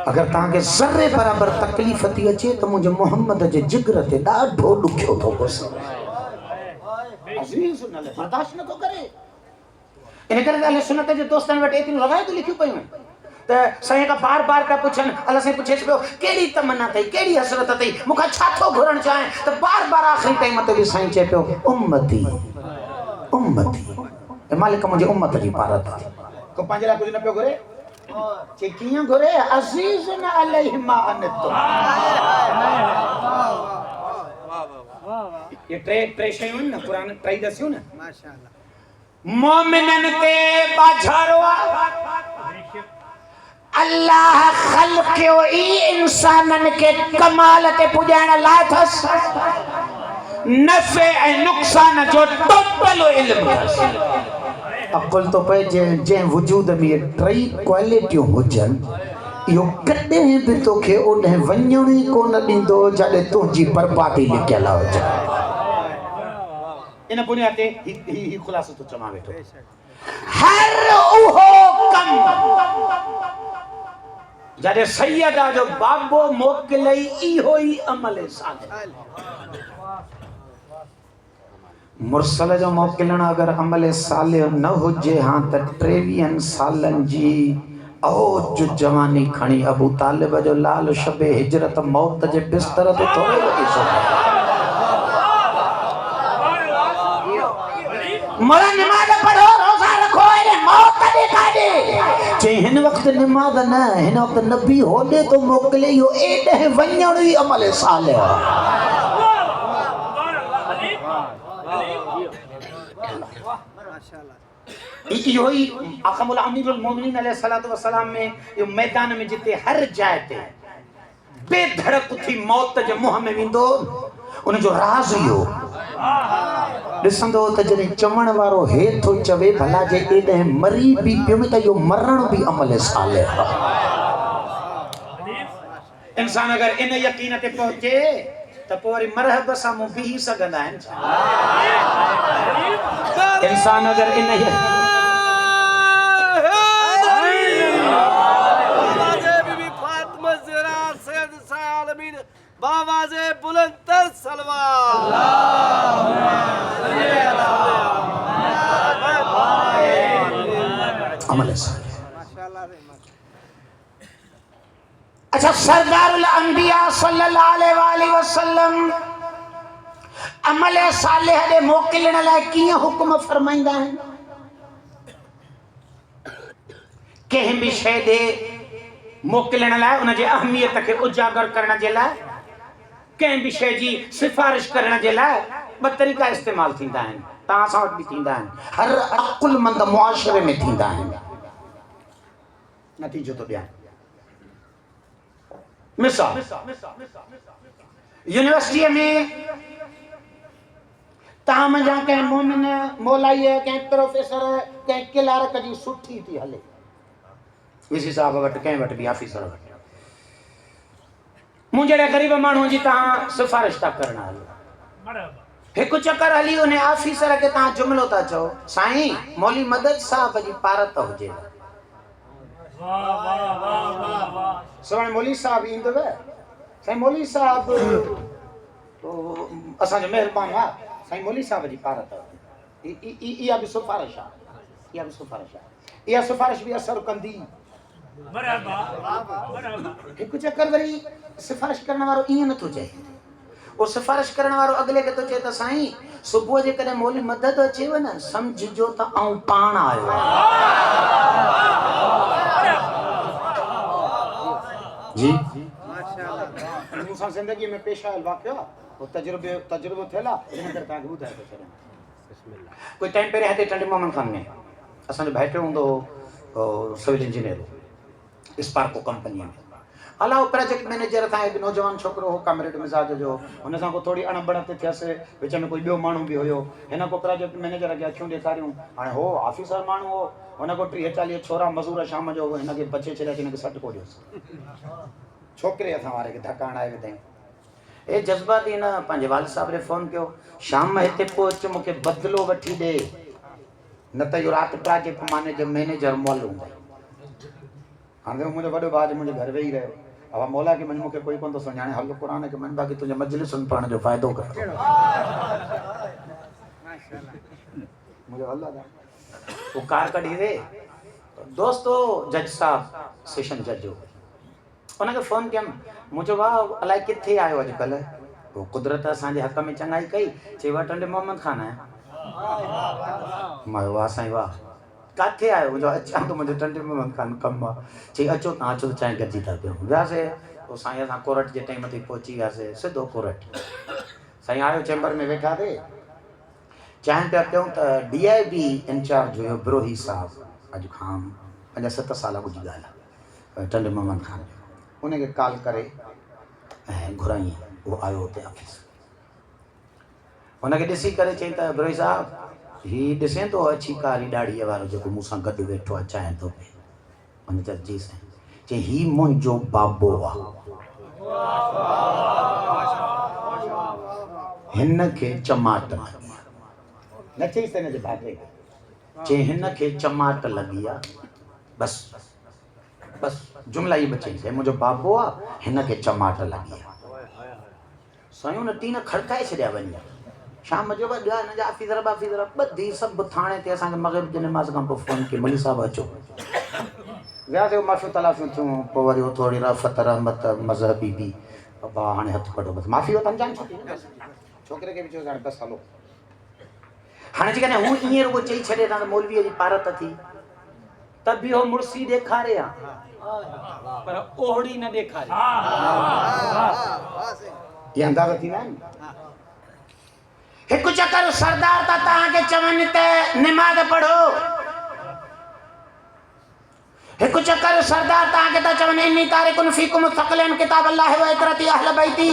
अगर तव्हांखे ज़र्रे बराबर तकलीफ़ थी अचे त मुंहिंजे मोहम्मद जे जिगर ते ॾाढो ॾुखियो थो गुज़रे। अज़ीज़ुन अलैहि बर्दाश्त नथो करे। इन करे अहले सुन्नत जे दोस्तनि वटि एतिरियूं रवायतूं लिखियूं पयूं त साईं खां बार बार पिया पुछनि, अलाह साईं पुछेसि पियो कहिड़ी तमन्ना अथई, कहिड़ी हसरत अथई, मूंखां छा थो घुरणु चाहे? त बार बार आख़िरी टाइम ते बि साईं चए पियो उम्मती उम्मती, मालिक मुंहिंजी उम्मत जी पारत थी। को पंहिंजे लाइ कुझु न पियो घुरे, चे कीअं घुरे? अज़ीज़ुन अलैहि मा अनित्तुम। ये टे शयूं न क़ुरान टई दसियूं न, माशाअल्लाह। मोमिनन ते बाझारो अल्लाह ख़ल्क़ियो ई इंसानन के कमाल ते पुॼाइण लाइ अथसि, नफ़े ऐं नुक़सान जो टोटल इल्मु अथसि। अक़ुल तो पए जंहिं वजूद में ये 3 क्वालिटियूं हुजनि, इहो कॾहिं बि तोखे ओॾे वञणु ई कोन ॾींदो जॾहिं तुंहिंजी बर्बादी लिकियल हुजे। इन बुनियाद ते ही ख़ुलासो तो चवां वेठो, हर उहो कम जॾहिं सैयदा जो बाबो मोकिलई इहो ई अमल सालिह। मुरसल जो मोकिलण अगर अमल सालिह न हुजे हां त 23 सालनि जी औज जवानी खणी अबू तालिब जो लाल शबे हिजरत मौत जे बिस्तर ते थोड़े लॻी सघे। मोला नमाज पढ़ो, रोज़ा रखो, मौत ॾे काॾे? चई हिन वक़्त नमाज न, हिन वक़्त नबी होॾे तो मोकिले, इहो एॾे वञण ई अमल सालिह। इहो ई अक़मुल अमीरुल मोमिनीन अलैहिस्सलातु वस्सलाम में इहो मैदान में जिते हर जाइ ते बेधड़क थी मौत जे मुंहं में वेंदो, उनजो राज़ इहो ॾिसंदो त जॾहिं चवण वारो हे थो चवे भला जे एॾे मरी बि पियो त इहो मरण बि अमल सालिह। इंसान अगर इन यकीन ते पहुचे त पोइ वरी मरहब सां मूं बीह सघंदा आहिनि। इंसान अगर इन बावाज़े बुलंद तर जलवा अमल सालेह। अच्छा, सरदारुल अंबिया सल्लल्लाहु अलैहि वसल्लम अमल सालेह दे मोकिलण लाइ कीअं हुक्म फरमाईंदा आहिनि? कंहिं बि शइ दे मोकिलण लाइ उन जे अहमियत खे उजागर करण जे लाइ, कंहिं बि शइ जी सिफारिश करण जे लाइ ॿ तरीक़ा इस्तेमाल थींदा आहिनि। तव्हां सां वटि बि थींदा आहिनि, हर अकुलमंद मुआशरे में थींदा आहिनि। नतीजो तो ॾियां। मिसाल, यूनिवर्सिटीअ में तव्हां मुंहिंजा कंहिं मोमिन मौलाईअ, कंहिं प्रोफेसर, कंहिं क्लार्क जी सुठी थी हले, वीसी साहब वटि, कंहिं वटि बि ऑफिसर वटि, मुंहिंजे जहिड़े ग़रीब माण्हूअ जी तव्हां सिफारिश था करण हलो, हिकु चकर हली उन ऑफिसर खे तव्हां जुमिलो था चओ, साईं मौली मदद साहब जी पारत हुजे, सवाइ मौली साहब ईंदव, साईं मौली साहब असांजो महिरबान आहे, साईं मौली साहब जी पारत इहा बि सिफारिश आहे, इहा सिफारिश बि असर कंदी। हिकु चकर वरी सिफारिश करण वारो ईअं नथो चए, वो सिफारिश करण वारो अगले खे तो चए त साईं सुबुह जे कॾहिं मौली मदद अचेव न, सम्झिजो त आऊं पाण आयो जी। मूंसां ज़िंदगीअ में पेश आयल वाक़ियो आहे, वो तजुर्बो थियल आहे, इन करे तव्हांखे ॿुधाए थो छॾियां। कोई टाइम पहिरियों हिते टंडे मोहम्मद खान में असांजो भाइटियो हूंदो हो, सिविल इंजीनियर हो, स्पार्को कंपनीअ में। अलाओ प्रोजेक्ट मैनेजर था, हिकु नौजवान छोकिरो हो, कॉमरेड मिज़ाज जो, हुन सां को थोरी अणबणत थियसि, विच में कोई ॿियो माण्हू बि हुयो, हिन को प्रोजेक्ट मैनेजर खे अखियूं ॾेखारियूं, हाणे हो ऑफिसर माण्हू हो, हुन को 30-40 छोरा मज़ूर शाम जो हिनखे बचे छॾिया, हिनखे सटको ॾियोसि, छोकिरे हथां वारे खे धका हणाए विधईं। ए जज़्बाती न पंहिंजे वालिद साहब खे फ़ोन कयो, शाम हिते पोइ अच, मूंखे बदिलो वठी ॾे, न त इहो राति प्रोजेक्ट मैनेजर मोल हूंदा। हाणे मुंहिंजो वॾो भाउ मुंहिंजे घर वेही रहियो, अब मौला के मन मूंखे कोई कोन थो सुञाणे, हलो क़ुरान खे मन बाक़ी तुंहिंजे मजलिसुनि पढ़ण जो फ़ाइदो कर। मुंहिंजो हल आहे, वो कार कढी वे दोस्तो जज साहब, सेशन जज हो, उनखे फ़ोन कयमि, मुंहिंजो भाउ अलाए किथे आयो अॼुकल्ह, वो कुदरत असांजे हक़ में चङाई कई, चई वाह टंडे मोहम्मद खान आहियां। मां वाह साईं वाह, किथे आयो? मुंहिंजो अचां थो, मुंहिंजो टंडे मोहम्मद खान कमु आहे। चई अचो तव्हां अचो त चांहि गॾिजी था पियूं। वियासीं, पोइ साईं असां कोरट जे टाइम ते पहुची वियासीं, सिधो कोरट। साईं आयो, चैम्बर में वेठासीं, चांहि पिया पियूं त DIB इंचार्ज हुयो ब्रोही साहब, अॼु खां 5-7 साल अॻु जी ॻाल्हि आहे, टंडे मोहम्मद खान, उनखे कॉल करे ऐं घुराई, वो आयो हुते ऑफिस, हुनखे ॾिसी करे चई त ब्रोही साहब ही ॾिसे थो अछी कारी ॾाढ़ीअ वारो जेको मूंसां गॾु वेठो आहे, चांहि थो पीए? हुन चयो जी साईं। चई ही मुंहिंजो बाबो आहे, हिन खे चमाट लॻी आहे, न चईसि त हिनजे भाइटे खे, चई हिन खे चमाट लॻी आहे, बसि जुमिला ई ॿ चई, मुंहिंजो बाबो आहे, हिन खे चमाट लॻी आहे। साईं उन टीन खड़काए छॾिया वञी, शाम जो ॿ हिन जा ऑफिसर ॿधी सभु थाणे ते असांखे मग़रिब जी निमाज़ खां पोइ फ़ोन कयो, मौली साहब अचो। वियासीं, माफ़ियूं तलाफ़ियूं थियूं, पोइ वरी थोरी रफ़त रहमत मज़हबी बि, भाउ हाणे हथु कढो, बसि माफ़ी वठनि जान छुटी, छोकिरे खे बि चयो हाणे बसि हलो। हाणे जेकॾहिं हू ईअं रुॻो चई छॾे त मौलवीअ जी पारत थी, त बि हो मुर्सी ॾेखारे हा, पर ओहड़ी न ॾेखारे, ये अंदाज़ा थींदा आहिनि। हिकु चकर सरदार था तव्हांखे चवनि त निमाज़ पढ़ो, हिकु चकर सरदार तव्हांखे था चवनि इन्नी तारिकुन फीकुम थक़लैन किताब अल्लाह व इतरती अहल बैती,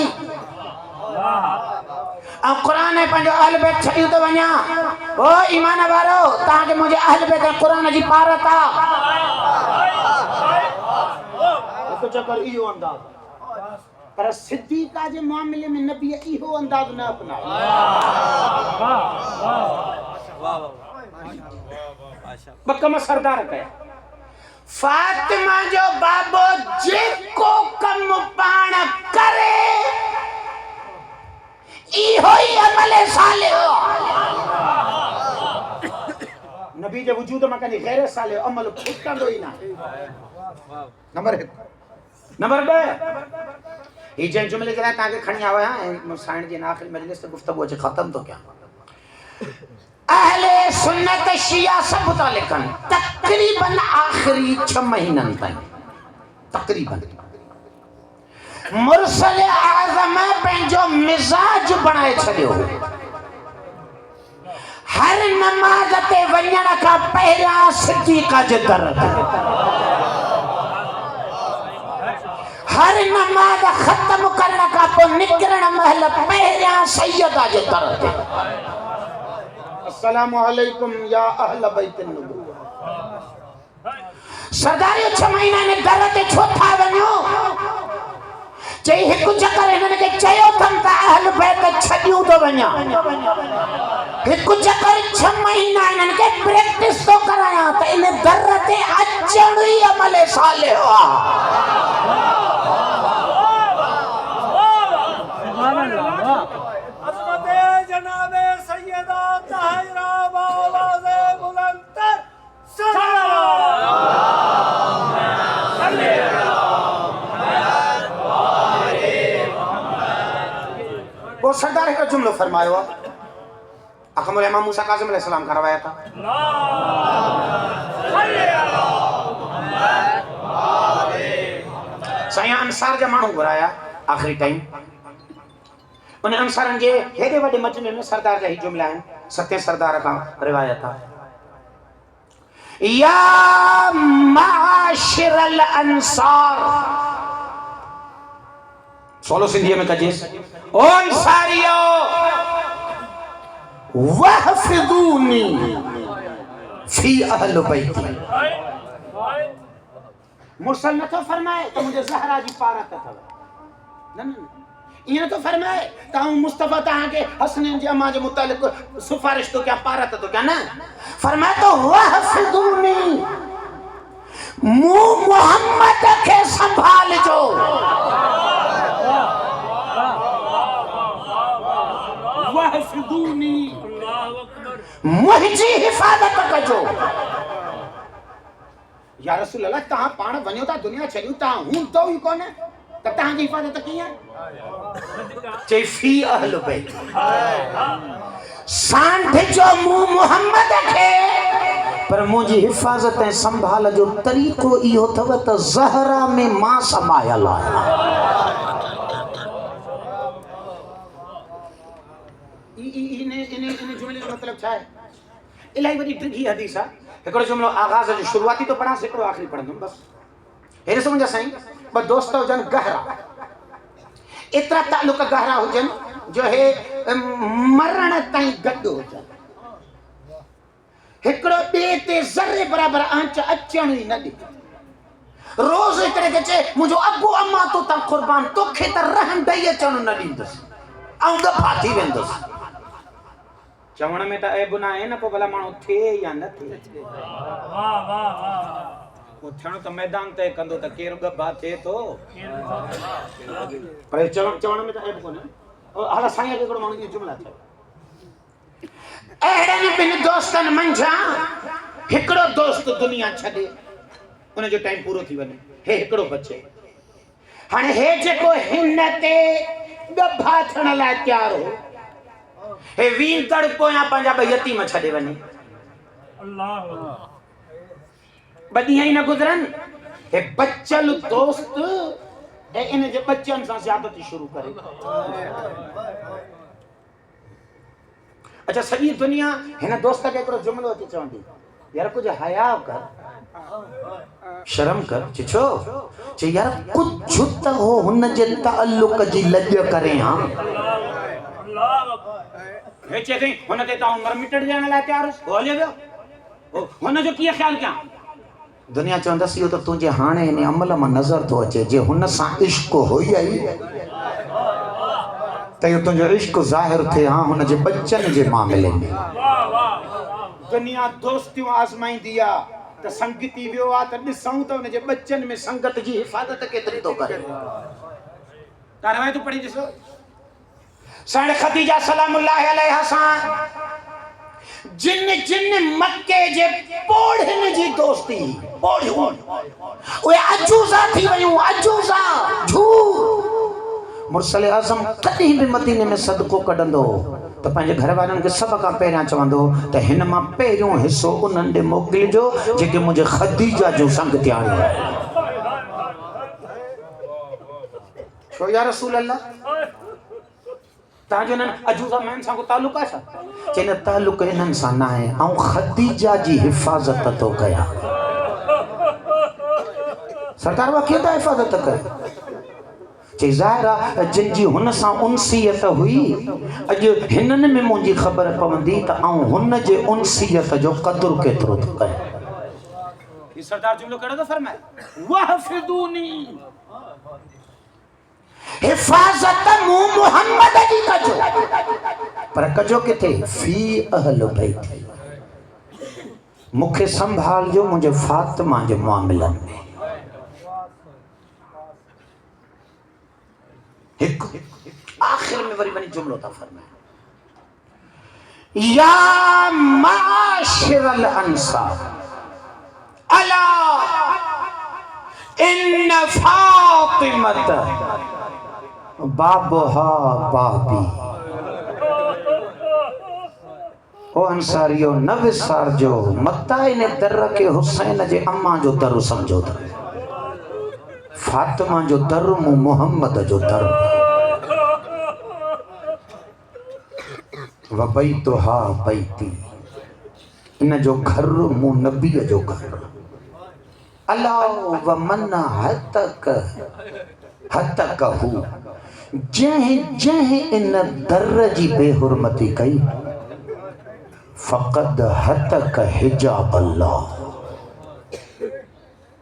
ऐं क़ुरान ऐं पंहिंजो अहल बैत छॾियूं थो वञा, ओ ईमान वारो तव्हांखे मुंहिंजे अहल बैत ऐं क़ुरान जी पारत आहे। हिकु चकर इहो अंदाज़, पर सिद्दीक़ा जे मामले में नबी इहो अंदाज़ न अपनायो। ॿ कम सरदार कया, फातिमा जो बाबो जेको कम पाण करे इहो ही अमल सालिह नबी जे वजूद में कहीं गैर सालिह अमल फुटंदो ही ना। नंबर 1 नंबर 2 ये जन जुमले जरा ताके खणी आवे हां साइंस जी आखिरी मजलिस से गुफ्तगू अच खत्म तो क्या अहले सुन्नत शिया सब मुतालिकन तकरीबन आखिरी 6 महीनन ताईं तकरीबन मुरसल आज़म पंहिंजो मिजाज बनाए छॾियो। हर नमाज ते वञण खां पहिरियां सिद्दीक़ जे दर ते, हर नमाज ख़त्म करण खां पोइ निकिरण महिल पहिरियां सैयदा जे दर ते अस्सलामु अलैकुम या अहल बैतिन नबुव्वह। सरदारी 6 महीना ने दर ते छो था वञो? चई हिकु चक्कर हिननि खे चयो अथनि त अहल बैत छॾियूं थो वञा। हिकु चक्कर 6 महीना हिननि खे प्रैक्टिस थो करायां त इन दर ते अचण ई अमल सालिह आहे। जनाबे सैयदा ताहिरा आवाज़े बुलंद सल्लल्लाहु वो सरदार का जुमलो फरमायो अकमल इमाम मूसा काज़िम अलैहि सलाम करवाया था। साईं अंसार जा माण्हू घुराया आखिरी टाइम उन अंसारन जे हेॾे वॾे मजमे में सरदार जा ही जुमला आहिनि। 7 सरदार खां रिवायत आहे या माशिरल अंसार सोलो सिंधीअ में कजेस ओ अंसारियो वहफिदूनी फी अहल बैती। मुरसल न तो फरमाए त मुझे ज़हरा जी पारत अथव न न ये तो फरमाए ताऊ मुस्तफा तां के हसन जी अम्मा जे मुतालिक सिफारिश तो क्या पारत तो क्या ना फरमाए तो वहफिदूनी मोहम्मद के संभाल जो वहफिदूनी मुझी हिफाजत कजो। या रसूल अल्लाह तां पाण वञो था दुनिया छॾियो तां हूं तो ही कोने त तां जी हिफाजत कीअं चई फी अहल बैत सांढ जो मुंह मोहम्मद खे पर मुंहिंजी हिफाजत ऐं संभाल जो तरीक़ो इहो अथव त ज़हरा में मां समायल आहियां। इन जुमले जो मतलब छा है? इलाही वॾी ॾिघी हदीस आहे। हिकिड़ो जुमलो आगाज़ जो शुरूआती तो पढ़ां हिकिड़ो आख़िरी पढ़ंदुमि बस। हेॾे सम्झो साईं ॿ दोस्त हुजनि गहरा एतिरा तालुक गहरा हुजनि जो हे मरण ताईं गॾु हुजनि हिकिड़ो ॿिए ते ज़रे बराबर आंच अचण ई न ॾे। रोज़ हिकिड़े खे चए मुंहिंजो अबू अम्मा तो तां क़ुर्बान तोखे त रहम ॾेई अचण न ॾींदुसि ऐं दफ़ा थी वेंदुसि। चवण में त ऐब न आहे न पोइ भला माण्हू थिए या न थिए। वाह वाह वाह वो थियण त मैदान ते कंदो त केरु गभा थिए थो पर चवण में त ऐब कोन्हे। हाल साईं खे हिकिड़ो माण्हू इहो जुमला चयो अहिड़नि ॿिनि दोस्तनि मंझां हिकिड़ो दोस्त दुनिया छॾे उनजो टाइम पूरो थी वञे हे हिकिड़ो बचे हाणे हे जेको हिन ते गभा थियण लाइ तयारु हो हे वींदड़ पोयां पंहिंजा ॿ यतीम छॾे वञे। अल्लाह ॿ ॾींहं ई न गुज़रनि हे बचल दोस्त ऐं इन जे बच्चनि सां ज़्यादती शुरू करे। अच्छा सॼी दुनिया हिन दोस्त खे हिकिड़ो जुमिलो अची चवंदी यार कुछ हया कर शर्म कर छो चे यार कुछ त हो हुन जे ताल्लुक जी लज करे हां अल्लाह हे चे थी हुन ते ता उमर मिटड़ जाने ला तैयार हो ले वियो हुन जो की ख्याल क्या दुनिया चवंदसि इहो त तुंहिंजे हाणे हिन अमल मां नज़र थो अचे जे हुन सां इश्क हुई आई त इहो तुंहिंजो इश्क ज़ाहिर थिए हा हुन जे बच्चनि जे मामले में। दुनिया दोस्तियूं आज़माईंदी आहे त संगती वियो आहे त ॾिसूं त हुन जे बच्चनि में संगत जी हिफ़ाज़त केतिरी थो करे। तव्हां रवायतूं पढ़ी ॾिसो साण खदीजा सलामुल्लाह अलैहा सां जिन जिन मक्के जे पोढ़न जी दोस्ती पोढ़ियूं उहे अजूज़ा थी वयूं अजूज़ा झूठ मुरसल आज़म कॾहिं बि मदीने में सदको कढंदो त पंहिंजे घर वारनि खे सभ खां पहिरियां चवंदो त हिन मां पहिरियों हिसो उन्हनि ॾे मोकिलिजो जेके मुंहिंजे खदीजा जो संग ते आणियो छो या रसूल अल्लाह तव्हांजो इन्हनि अजूज़ा महन सां को तालुक़ आहे छा चवनि तालुक़ इन्हनि सां न आहे ऐं खदीजा जी हिफ़ाज़त थो कयां सरकार उहा कीअं था हिफ़ाज़त करे चई ज़ाहिर आहे जिन जी हुन सां उनसियत हुई अॼु हिननि में मुंहिंजी ख़बर पवंदी त आउं हुन जे उनसियत जो क़दुरु केतिरो थो कयां सरदार जुमलो कहिड़ो थो फरमाए वहफ़िदूनी हिफ़ाज़त मूं मुहम्मद जी कजो पर कजो किथे फी अहल बैत मूंखे संभालजो मुंहिंजे फातिमा जे मामलनि में एक आखिर में वरी वरी जुमलो था फरमाए या माशिरल अंसार अला इन फातिमत बाबहा बाबी ओ अंसारियो न विसारजो मता इन दर के हुसैन जे अम्मा जो दर समझो था फातिमा जो दर मूं मुहम्मद जो दर वबैतुहा बैती इन जो घर मूं नबी जो घर अला व मन हतक हू जह इन दर जी बेहुरमती कई फ़क़द हतक हिजाब अल्लाह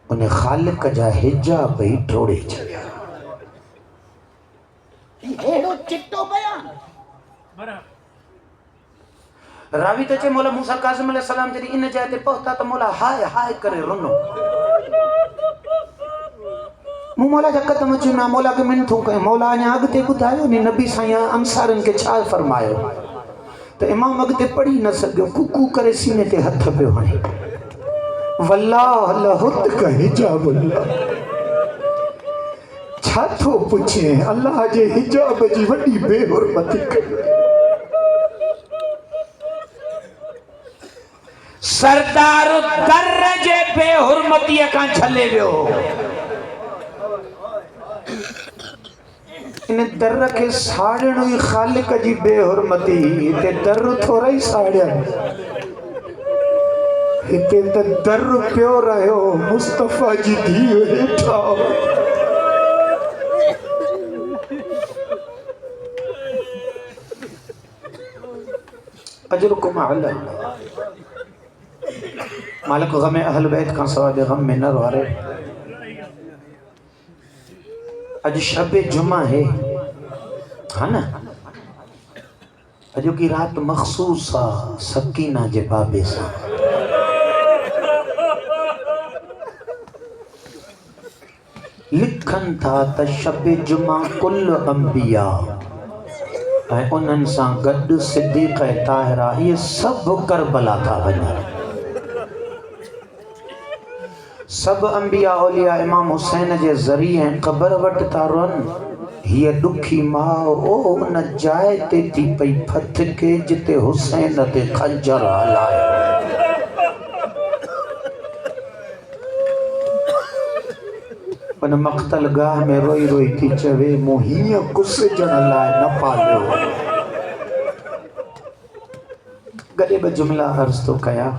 उन्हें खालिक जा हिजाब ही टोड़े छॾिया हेड़ो चिट्टो बयान रावी तो चे मौला मूसा काज़िम अलैहि सलाम जॾहिं इन जाइ ते पहुता त मौला हाय हाय करे रुनो मूं मौला जा क़दम चुना मौला खे मिनथूं कयूं मौला अञा अॻिते ॿुधायो नी नबी साईं अंसारनि खे छा फरमायो त इमाम अॻिते पढ़ी न सघियो कुकू करे सीने ते हथ पियो हणे वल्लाह लहुत हिजाब अल्लाह छा थो पुछे अल्लाह जे हिजाब जी वॾी बेहुरमती कई सरदार दर जे बेहुरमतीअ खां झले वियो इन दर के साड़ण हुई खालिक जी बेहुरमती ते दर थोड़ा ही साड़िया हिते त दर पियो रहियो मुस्तफ़ा जी धीउ हेठा अजरुकुम अला मालिक गम अहल बैत का सवाब गम में न रहे अज शब जुमा है ना अज की रात मखसूस आ सकीना जे बाबे सा लिखन था त शब जुमा कुल अंबिया ऐं उन्हनि सां गॾु सिद्दीक़ ताहिरा ये सब करबला था वञनि सब अंबिया औलिया इमाम हुसैन जे ज़रिए क़बर वटि था रहनि हीअ ॾुखी माउ ओ उन जाइ ते थी पई फथ के जिते हुसैन ते खंजर हलायो उन मक़तल गाह में रोई रोई थी चवे मूं हीअं कुसजण लाइ न पालियो गॾे ॿ जुमला अर्ज़ थो कयां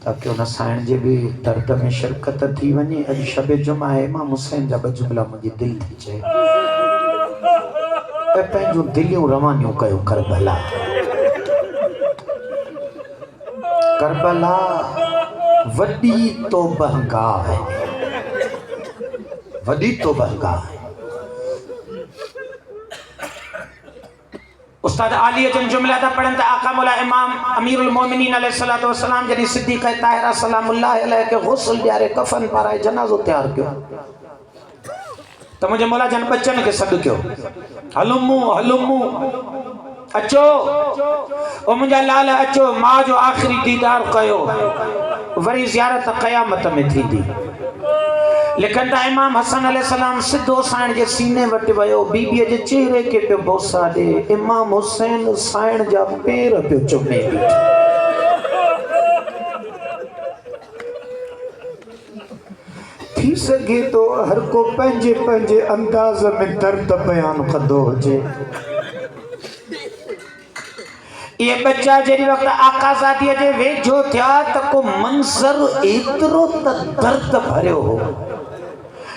ताकि उन साइण जे भी दर्द में शिरकत थी वञे अॼु शब जुमा आहे इमाम हुसैन जा ॿ जुमला मुंहिंजी दिलि थी चए त पंहिंजूं दिलियूं रवानियूं कयो करबला करबला वॾी तौबहगाह है वॾी तौबहगाह है उस्ताद आलिया जन जुमला था पढ़न त आका मौला इमाम अमीरुल मोमिनीन अलैहिस्सलातु वस्सलाम जॾहिं सिद्दीक़ ताहिरा सलामुल्लाह अलैहि के गुस्ल ॾियारे कफन पाराए जनाज़ो तैयार कयो तो मुझे मौला जान बच्चन के सद क्यों हलुमू हलुमू अचो ओ मुंहिंजा लाल अचो मां जो आखिरी दीदार कयो वरी ज़ियारत क़यामत में थींदी। लिखंदा इमाम हसन अलैहिस्सलाम सिद्धो साइण जे सीने वटि वियो बीबीअ जे चेहरे के पियो बोसा ॾे इमाम हुसैन साइण जा पेर पियो चुमे थी सघे तो हर को पंहिंजे पंहिंजे अंदाज़ में दर्द बयान कंदो हुजे। ये बच्चा जड़ी वक्त आकाज़ादीअ जे वेझो थिया त को मंज़र एतिरो त दर्द भरियो हो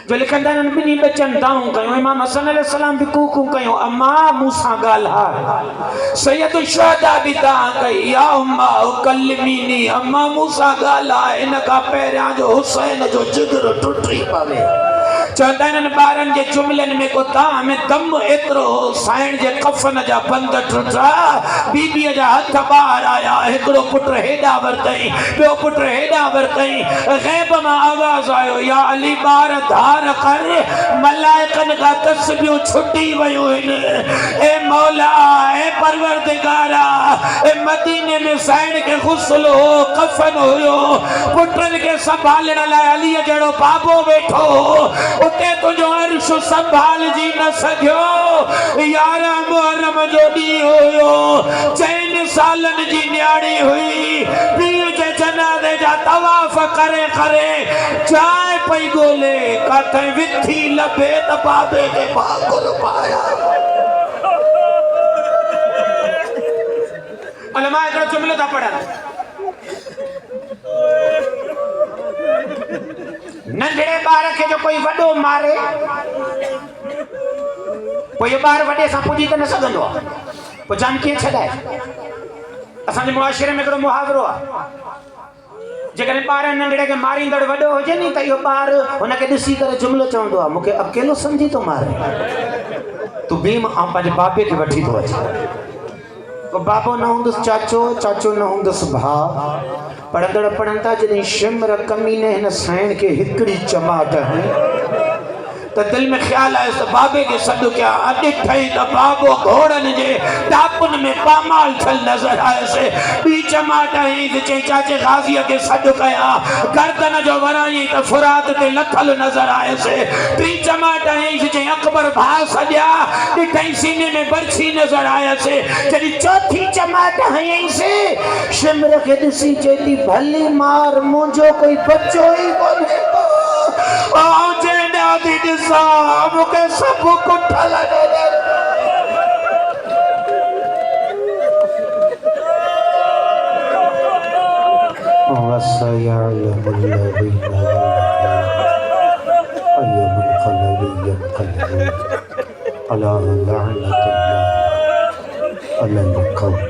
जो लिखंदा आहिनि ॿिन्ही बच्चनि दाऊं कयूं इमाम हसन अलैहिस्सलाम बि कूकू कयूं अम्मा मूंसां ॻाल्हाए सैयद शुहदा बि दां कई या उम्मा कल्लिमीनी अम्मा मूंसां ॻाल्हाए इन खां पहिरियां जो हुसैन जो जिगर टुटी पवे। चवंदा आहिनि ॿारनि जे जुमलनि में को दां में दम एतिरो साइण जे कफन जा बंद टुटा बीबीअ जा हथ ॿाहिरि आया हिकिड़ो पुटु हेॾा वरितई ॿियो पुटु हेॾा वरितई ग़ैब मां आवाज़ आयो या अली ॿार धार कर मलाइकनि खां तस्बीहूं छुटी वियूं आहिनि ए मौला ए परवरदिगारा ए मदीने में साइण खे गुस्ल हो कफन हुयो पुटनि खे संभालण लाइ अलीअ जहिड़ो बाबो वेठो उते तुझो अर्श संभाल जी न सघियो। 11 मुहर्रम जो ॾींहुं हुयो 4 सालनि जी न्याणी हुई पीर जे जनाज़े जा तवाफ़ करे करे चाय पई ॻोल्हे काथे विथी लभे त बाबे खे पाकुर पाया। उलमा हिकिड़ो जुमिलो था पढ़नि नंढड़े ॿार खे जो कोई वॾो मारे पोइ इहो ॿार वॾे सां पुॼी त न सघंदो आहे पोइ जान कीअं छॾाए। असांजे मुआशिरे में हिकिड़ो मुहावरो आहे जेकॾहिं ॿार नंढड़े खे मारींदड़ वॾो हुजे नी त इहो ॿार हुनखे ॾिसी करे जुमिलो चवंदो आहे मूंखे अकेलो सम्झी थो मारे तूं भीम ऐं पंहिंजे बाबे खे वठी थो अचे। बाबो न हूंदुसि चाचो चाचो न हूंदुसि भाउ पढ़ंदड़ पढ़ंदा जॾहिं शिमर कमीने हिन साइण खे हिकिड़ी चमाट हणी त दिलि में ख़्यालु आयुसि त बाबे खे सॾु कयां ॾिठई त बाबो घोड़नि जे टापुनि में पामाल थियल नज़र आयुसि ॿी चमाट हई त चई चाचे गाज़ीअ खे सॾु कयां गर्दन जो वराई त फुरात ते लथल नज़र आयुसि टी चमाट हई त चई अकबर भाउ सॼा ॾिठई सीने में बरछी नज़र आयुसि जॾहिं चौथी चमाट हईंसि शिमर खे ॾिसी चई थी भली मार मुंहिंजो कोई बच्चो ई कोन्हे मूंखे सभु कुठल وسيعلم الذين أي منقلب ينقلبون ألا لعنة الله على القوم